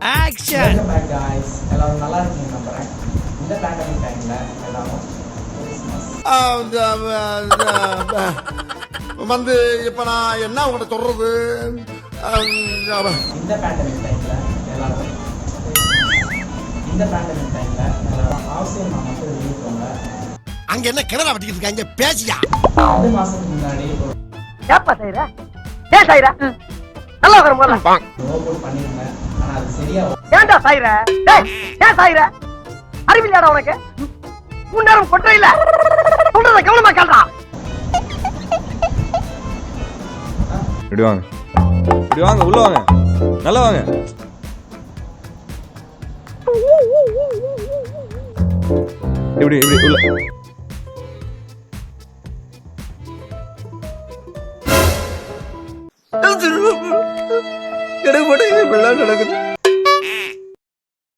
Action. Welcome back guys. எல்லாரும் நல்லா இருக்கீங்க நம்புறேன். இந்த பேண்டமிக் டைம்ல எல்லாரும் வந்து இப்ப நான் என்ன உங்கள்கிட்ட சொல்றது? இந்த பேண்டமிக் டைம்ல எல்லாரும் அவசியமா மட்டும் வெளியே போங்க. அங்க என்ன கிணறா வட்டிக்கிட்டு இருக்காங்க பேசியா? 2 மாசத்துக்கு முன்னாடி ஏப்பா செய்யற? ஏன் செய்யற? நல்லா வர முதல்ல ரோபோட் பண்ணிருந்தேன். ஆனா அது சரியா ஏன்டா செய்யற? டேய் ஏன் செய்யற? அறிவில்லையாடா உனக்கு? முன்னேறம் கொட்டை இல்ல. சொல்றத கவனமா கேளுடா. இப்படி வாங்க, இப்படி வாங்க, உள்ள வாங்க, நல்லா வாங்க. இப்படி இப்படி உள்ள. எனக்கு மட்டும் இப்படிலாம் நடக்குது.